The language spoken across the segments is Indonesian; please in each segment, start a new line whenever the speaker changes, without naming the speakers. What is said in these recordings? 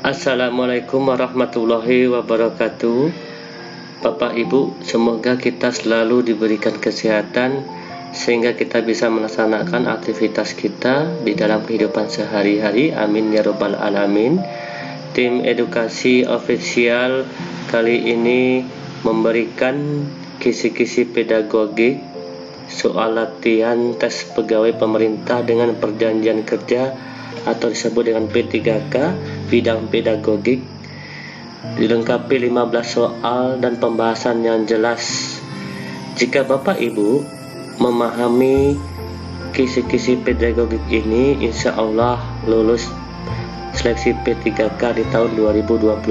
Assalamualaikum warahmatullahi wabarakatuh. Bapak Ibu, semoga kita selalu diberikan kesehatan sehingga kita bisa melaksanakan aktivitas kita di dalam kehidupan sehari-hari. Amin ya robbal alamin. Tim edukasi official kali ini memberikan kisi-kisi pedagogik soal latihan tes pegawai pemerintah dengan perjanjian kerja atau disebut dengan P3K bidang pedagogik, dilengkapi 15 soal dan pembahasan yang jelas. Jika Bapak Ibu memahami kisi-kisi pedagogik ini, insya Allah lulus seleksi P3K di tahun 2021.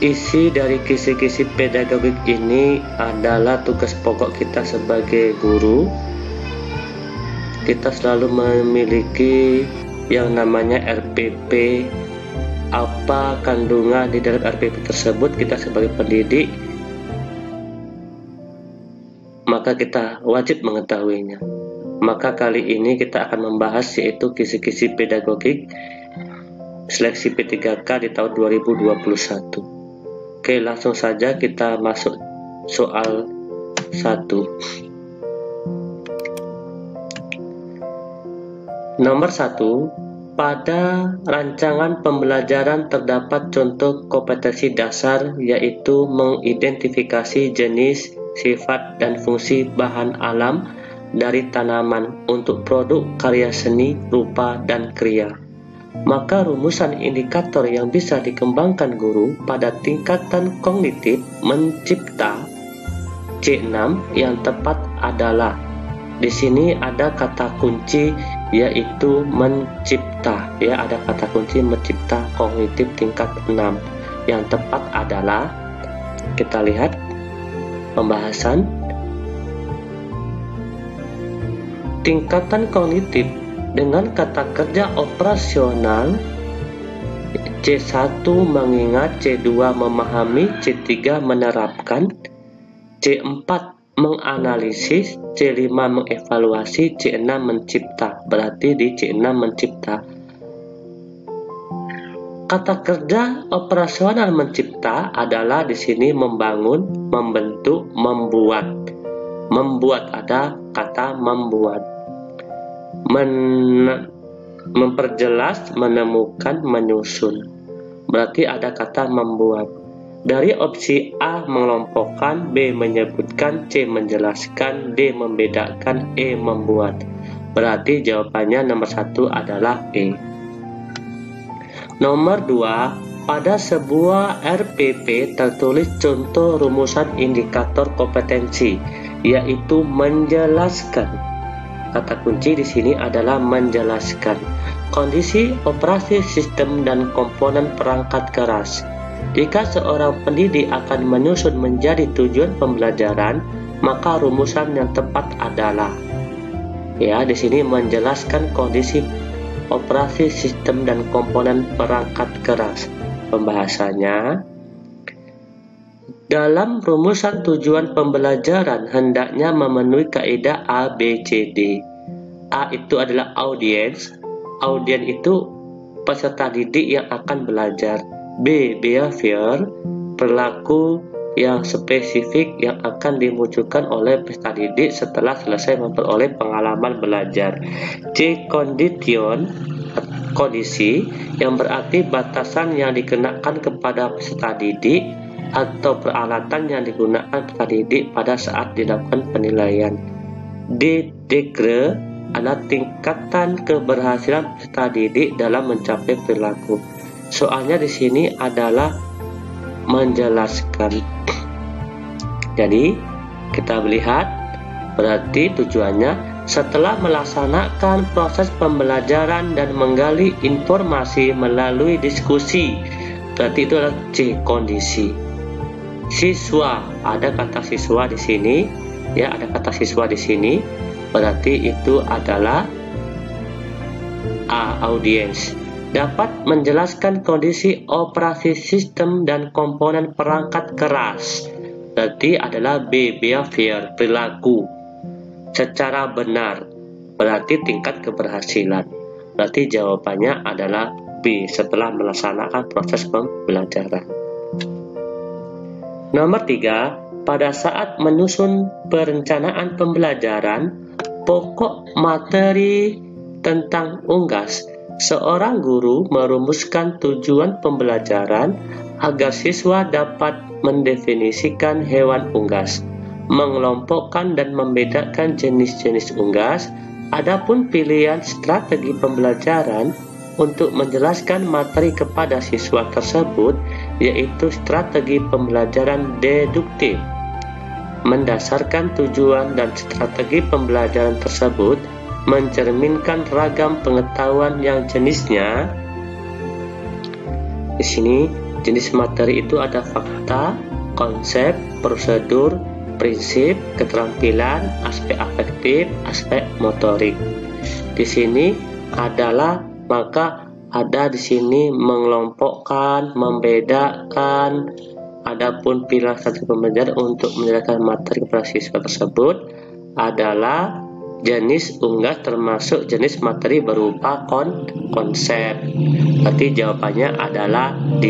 Isi dari kisi-kisi pedagogik ini adalah tugas pokok kita sebagai guru. Kita selalu memiliki yang namanya RPP. Apa kandungan di dalam RPP tersebut, kita sebagai pendidik maka kita wajib mengetahuinya. Maka kali ini kita akan membahas yaitu kisi-kisi pedagogik seleksi P3K di tahun 2021. Oke, langsung saja kita masuk soal 1. Nomor 1, pada rancangan pembelajaran terdapat contoh kompetensi dasar, yaitu mengidentifikasi jenis, sifat, dan fungsi bahan alam dari tanaman untuk produk karya seni, rupa, dan kriya. Maka rumusan indikator yang bisa dikembangkan guru pada tingkatan kognitif mencipta C6 yang tepat adalah. Di sini ada kata kunci yaitu mencipta, ya, ada kata kunci mencipta kognitif tingkat 6. Yang tepat adalah, kita lihat pembahasan tingkatan kognitif dengan kata kerja operasional C1 mengingat, C2 memahami, C3 menerapkan, C4 menganalisis, C5 mengevaluasi, C6 mencipta. Berarti di C6 mencipta. Kata kerja operasional mencipta adalah di sini membangun, membentuk, membuat. Membuat, ada kata membuat. Memperjelas, menemukan, menyusun. Berarti ada kata membuat. Dari opsi A mengelompokkan, B menyebutkan, C menjelaskan, D membedakan, E membuat. Berarti jawabannya nomor 1 adalah E. Nomor 2, pada sebuah RPP tertulis contoh rumusan indikator kompetensi, yaitu menjelaskan. Kata kunci di sini adalah menjelaskan kondisi operasi sistem dan komponen perangkat keras. Jika seorang pendidik akan menyusun menjadi tujuan pembelajaran, maka rumusan yang tepat adalah, ya, di sini menjelaskan kondisi operasi sistem dan komponen perangkat keras. Pembahasannya, dalam rumusan tujuan pembelajaran hendaknya memenuhi kaidah A, B, C, D. A itu adalah audiens. Audiens itu peserta didik yang akan belajar. B, behavior, perilaku yang spesifik yang akan dimunculkan oleh peserta didik setelah selesai memperoleh pengalaman belajar. C, condition, kondisi, yang berarti batasan yang dikenakan kepada peserta didik atau peralatan yang digunakan peserta didik pada saat dilakukan penilaian. D, degree, adalah tingkatan keberhasilan peserta didik dalam mencapai perilaku. Soalnya di sini adalah menjelaskan. Jadi kita melihat, berarti tujuannya setelah melaksanakan proses pembelajaran dan menggali informasi melalui diskusi. Berarti itu adalah C, kondisi. Siswa, ada kata siswa di sini, ya, ada kata siswa di sini. Berarti itu adalah A, audiens. Dapat menjelaskan kondisi operasi sistem dan komponen perangkat keras. Berarti adalah B, behavior, perilaku. Secara benar, berarti tingkat keberhasilan. Berarti jawabannya adalah B setelah melaksanakan proses pembelajaran. Nomor 3, pada saat menyusun perencanaan pembelajaran, pokok materi tentang unggas, seorang guru merumuskan tujuan pembelajaran agar siswa dapat mendefinisikan hewan unggas, mengelompokkan dan membedakan jenis-jenis unggas. Adapun pilihan strategi pembelajaran untuk menjelaskan materi kepada siswa tersebut, yaitu strategi pembelajaran deduktif. Mendasarkan tujuan dan strategi pembelajaran tersebut mencerminkan ragam pengetahuan yang jenisnya. Di sini jenis materi itu ada fakta, konsep, prosedur, prinsip, keterampilan, aspek afektif, aspek motorik. Di sini adalah ada di sini mengelompokkan, membedakan. Adapun pilihan strategi pembelajaran untuk menjelaskan materi kepada siswa tersebut adalah jenis unggas termasuk jenis materi berupa konsep. Berarti jawabannya adalah D.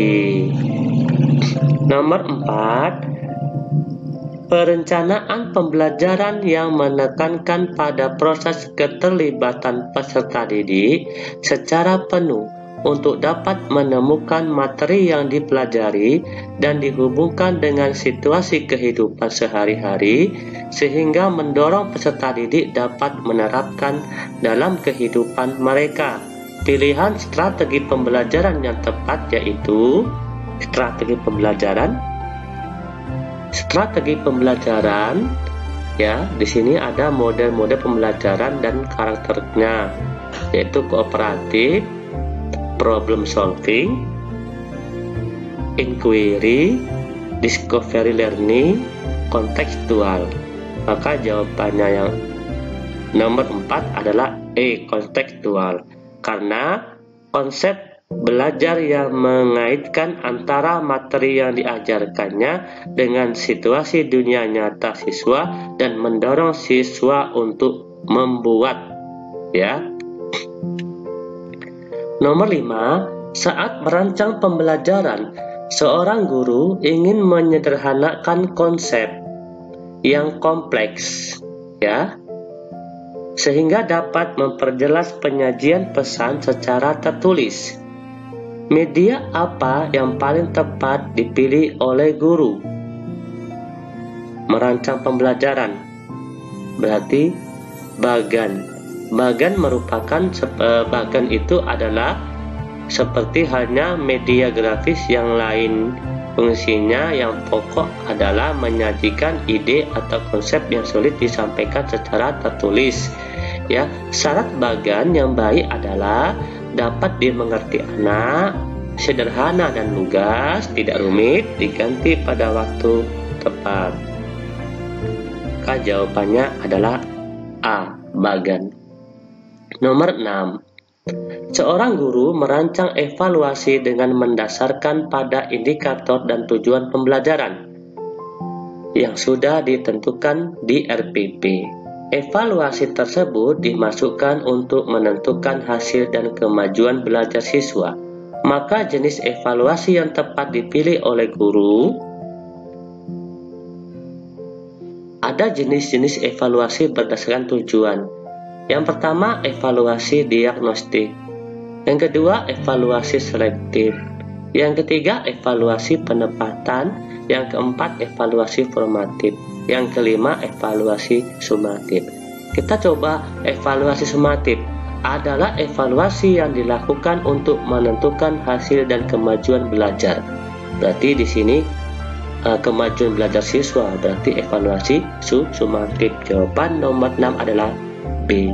Nomor 4, perencanaan pembelajaran yang menekankan pada proses keterlibatan peserta didik secara penuh untuk dapat menemukan materi yang dipelajari dan dihubungkan dengan situasi kehidupan sehari-hari, sehingga mendorong peserta didik dapat menerapkan dalam kehidupan mereka. Pilihan strategi pembelajaran yang tepat yaitu strategi pembelajaran ya. Di sini ada model-model pembelajaran dan karakternya, yaitu kooperatif, problem solving, inquiry, discovery learning, kontekstual. Maka jawabannya yang nomor 4 adalah E, kontekstual. Karena konsep belajar yang mengaitkan antara materi yang diajarkannya dengan situasi dunia nyata siswa dan mendorong siswa untuk membuat, ya. Nomor 5, saat merancang pembelajaran, seorang guru ingin menyederhanakan konsep yang kompleks, ya, sehingga dapat memperjelas penyajian pesan secara tertulis. Media apa yang paling tepat dipilih oleh guru? Merancang pembelajaran berarti bagan. Bagan merupakan bagan itu adalah seperti halnya media grafis yang lain. Fungsinya yang pokok adalah menyajikan ide atau konsep yang sulit disampaikan secara tertulis. Ya, syarat bagan yang baik adalah dapat dimengerti anak, sederhana dan lugas, tidak rumit, diganti pada waktu tepat. Maka jawabannya adalah A, bagan. Nomor 6, seorang guru merancang evaluasi dengan mendasarkan pada indikator dan tujuan pembelajaran yang sudah ditentukan di RPP. Evaluasi tersebut dimasukkan untuk menentukan hasil dan kemajuan belajar siswa. Maka jenis evaluasi yang tepat dipilih oleh guru. Ada jenis-jenis evaluasi berdasarkan tujuan. Yang pertama, evaluasi diagnostik. Yang kedua, evaluasi selektif. Yang ketiga, evaluasi penempatan. Yang keempat, evaluasi formatif. Yang kelima, evaluasi sumatif. Kita coba evaluasi sumatif. Adalah evaluasi yang dilakukan untuk menentukan hasil dan kemajuan belajar. Berarti di sini kemajuan belajar siswa, berarti evaluasi sumatif. Jawaban nomor 6 adalah B.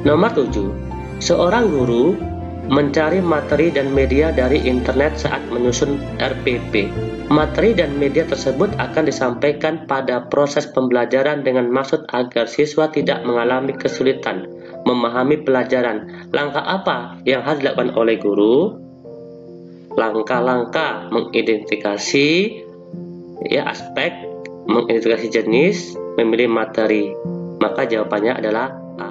Nomor 7, seorang guru mencari materi dan media dari internet saat menyusun RPP. Materi dan media tersebut akan disampaikan pada proses pembelajaran dengan maksud agar siswa tidak mengalami kesulitan memahami pelajaran. Langkah apa yang harus dilakukan oleh guru? Langkah-langkah mengidentifikasi aspek, mengidentifikasi jenis, memilih materi. Maka jawabannya adalah A.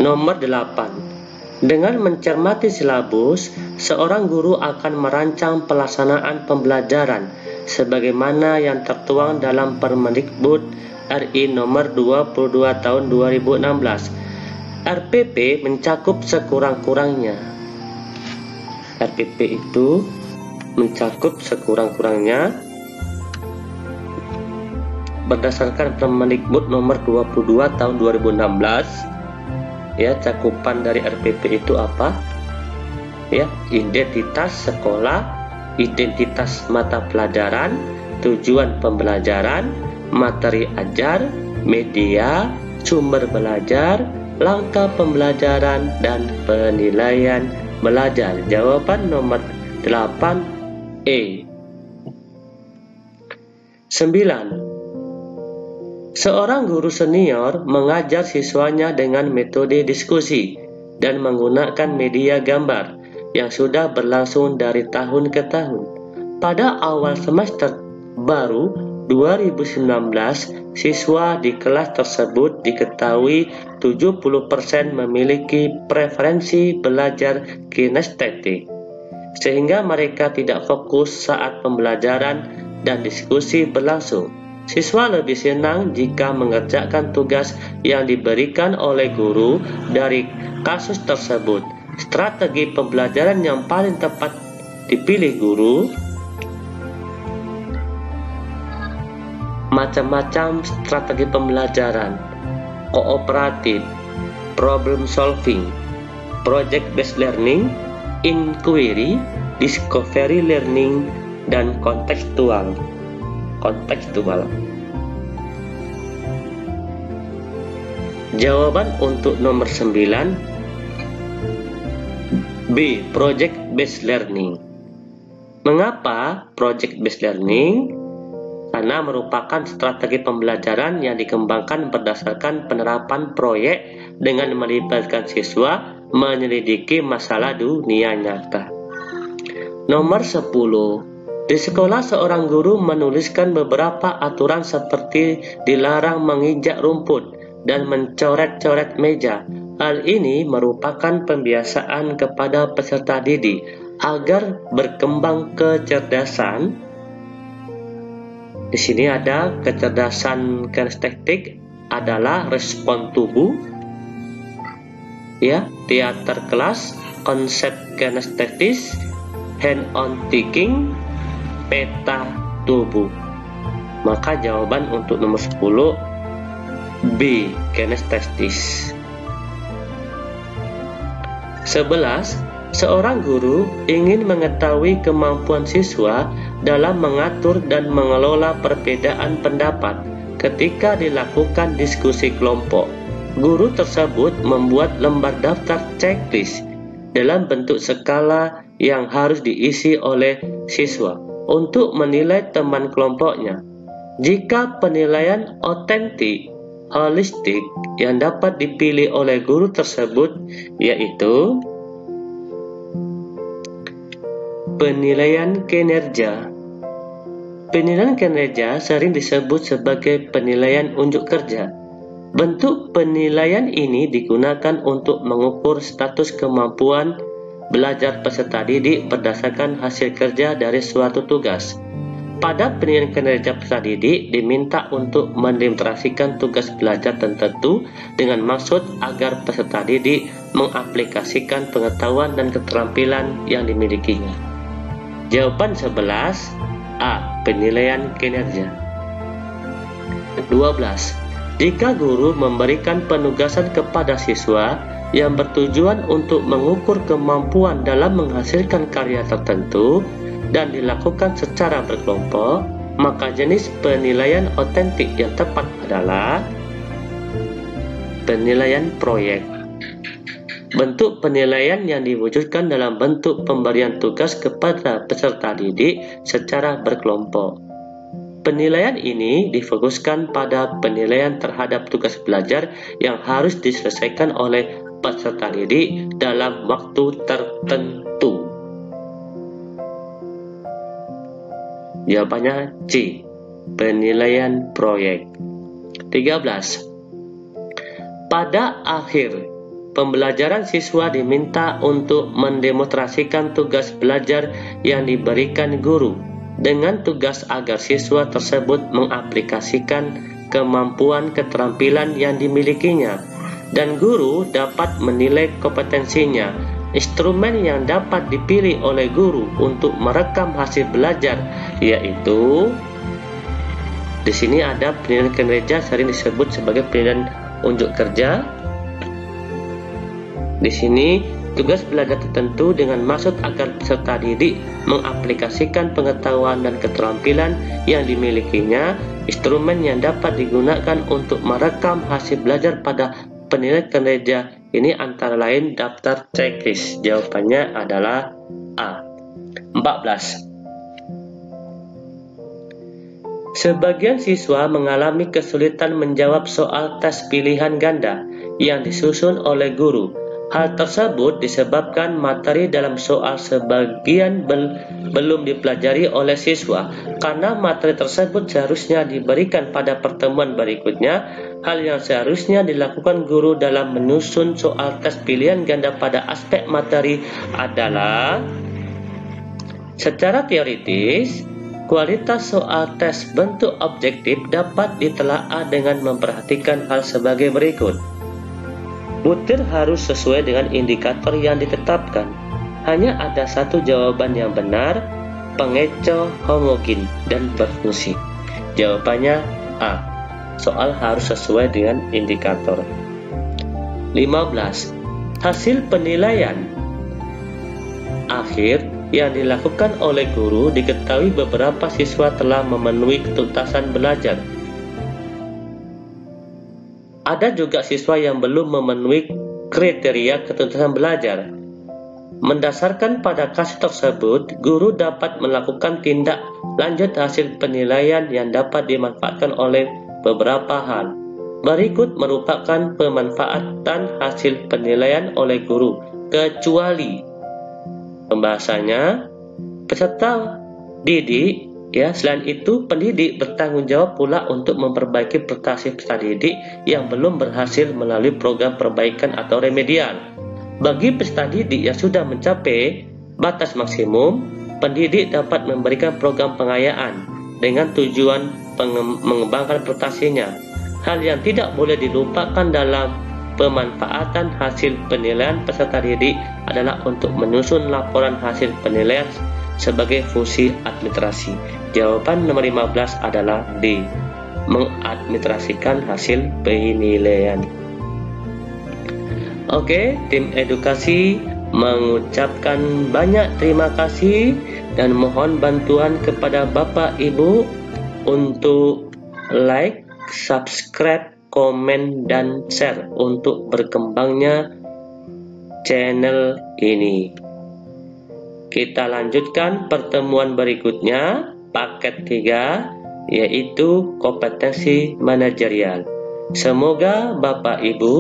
Nomor 8. Dengan mencermati silabus, seorang guru akan merancang pelaksanaan pembelajaran sebagaimana yang tertuang dalam Permendikbud RI nomor 22 tahun 2016. RPP mencakup sekurang-kurangnya. RPP itu mencakup sekurang-kurangnya berdasarkan Permendikbud nomor 22 tahun 2016. Ya, cakupan dari RPP itu apa? Ya, identitas sekolah, identitas mata pelajaran, tujuan pembelajaran, materi ajar, media, sumber belajar, langkah pembelajaran, dan penilaian belajar. Jawaban nomor 8E. 9. Seorang guru senior mengajar siswanya dengan metode diskusi dan menggunakan media gambar yang sudah berlangsung dari tahun ke tahun. Pada awal semester baru 2019, siswa di kelas tersebut diketahui 70% memiliki preferensi belajar kinestetik, sehingga mereka tidak fokus saat pembelajaran dan diskusi berlangsung. Siswa lebih senang jika mengerjakan tugas yang diberikan oleh guru dari kasus tersebut. Strategi pembelajaran yang paling tepat dipilih guru. Macam-macam strategi pembelajaran: kooperatif, problem solving, project based learning, inquiry, discovery learning, dan kontekstual. Jawaban untuk nomor 9 B. Project based learning. Mengapa project based learning? Karena merupakan strategi pembelajaran yang dikembangkan berdasarkan penerapan proyek dengan melibatkan siswa menyelidiki masalah dunia nyata. Nomor 10. Di sekolah, seorang guru menuliskan beberapa aturan seperti dilarang menginjak rumput dan mencoret-coret meja. Hal ini merupakan pembiasaan kepada peserta didik agar berkembang kecerdasan. Di sini ada kecerdasan kinestetik adalah respon tubuh, ya, teater kelas, konsep kinestetis, hand-on thinking, peta tubuh. Maka jawaban untuk nomor 10 B. Kinestetis. 11. Seorang guru ingin mengetahui kemampuan siswa dalam mengatur dan mengelola perbedaan pendapat ketika dilakukan diskusi kelompok. Guru tersebut membuat lembar daftar checklist dalam bentuk skala yang harus diisi oleh siswa untuk menilai teman kelompoknya. Jika penilaian otentik, holistik yang dapat dipilih oleh guru tersebut yaitu penilaian kinerja. Penilaian kinerja sering disebut sebagai penilaian unjuk kerja. Bentuk penilaian ini digunakan untuk mengukur status kemampuan belajar peserta didik berdasarkan hasil kerja dari suatu tugas. Pada penilaian kinerja peserta didik diminta untuk mendemonstrasikan tugas belajar tertentu dengan maksud agar peserta didik mengaplikasikan pengetahuan dan keterampilan yang dimilikinya. Jawaban 11 A. Penilaian kinerja. 12. Jika guru memberikan penugasan kepada siswa yang bertujuan untuk mengukur kemampuan dalam menghasilkan karya tertentu dan dilakukan secara berkelompok, maka jenis penilaian otentik yang tepat adalah penilaian proyek. Bentuk penilaian yang diwujudkan dalam bentuk pemberian tugas kepada peserta didik secara berkelompok. Penilaian ini difokuskan pada penilaian terhadap tugas belajar yang harus diselesaikan oleh peserta didik dalam waktu tertentu. Jawabannya C. Penilaian proyek. 13. Pada akhir pembelajaran siswa diminta untuk mendemonstrasikan tugas belajar yang diberikan guru dengan tugas agar siswa tersebut mengaplikasikan kemampuan keterampilan yang dimilikinya, dan guru dapat menilai kompetensinya. Instrumen yang dapat dipilih oleh guru untuk merekam hasil belajar yaitu, di sini ada penilaian kinerja, sering disebut sebagai penilaian unjuk kerja. Di sini tugas belajar tertentu dengan maksud agar peserta didik mengaplikasikan pengetahuan dan keterampilan yang dimilikinya. Instrumen yang dapat digunakan untuk merekam hasil belajar pada penilaian kinerja ini antara lain daftar checklist. Jawabannya adalah A. 14. Sebagian siswa mengalami kesulitan menjawab soal tes pilihan ganda yang disusun oleh guru. Hal tersebut disebabkan materi dalam soal sebagian belum dipelajari oleh siswa. Karena materi tersebut seharusnya diberikan pada pertemuan berikutnya, hal yang seharusnya dilakukan guru dalam menyusun soal tes pilihan ganda pada aspek materi adalah, secara teoritis, kualitas soal tes bentuk objektif dapat ditelaah dengan memperhatikan hal sebagai berikut. Butir harus sesuai dengan indikator yang ditetapkan. Hanya ada satu jawaban yang benar, pengecoh, homogen, dan berfungsi. Jawabannya A. Soal harus sesuai dengan indikator. 15. Hasil penilaian akhir yang dilakukan oleh guru diketahui beberapa siswa telah memenuhi ketuntasan belajar. Ada juga siswa yang belum memenuhi kriteria ketuntasan belajar. Mendasarkan pada kasus tersebut, guru dapat melakukan tindak lanjut hasil penilaian yang dapat dimanfaatkan oleh beberapa hal. Berikut merupakan pemanfaatan hasil penilaian oleh guru, kecuali pembahasannya peserta didik. Selain itu, pendidik bertanggung jawab pula untuk memperbaiki prestasi peserta didik yang belum berhasil melalui program perbaikan atau remedial. Bagi peserta didik yang sudah mencapai batas maksimum, pendidik dapat memberikan program pengayaan dengan tujuan mengembangkan prestasinya. Hal yang tidak boleh dilupakan dalam pemanfaatan hasil penilaian peserta didik adalah untuk menyusun laporan hasil penilaian sebagai fungsi administrasi. Jawaban nomor 15 adalah D. Mengadministrasikan hasil penilaian. Oke, tim edukasi mengucapkan banyak terima kasih dan mohon bantuan kepada Bapak Ibu untuk like, subscribe, komen, dan share untuk berkembangnya channel ini. Kita lanjutkan pertemuan berikutnya, paket 3, yaitu kompetensi manajerial. Semoga Bapak Ibu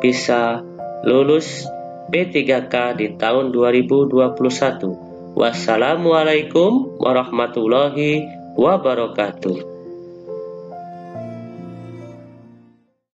bisa lulus P3K di tahun 2021. Wassalamualaikum warahmatullahi wabarakatuh.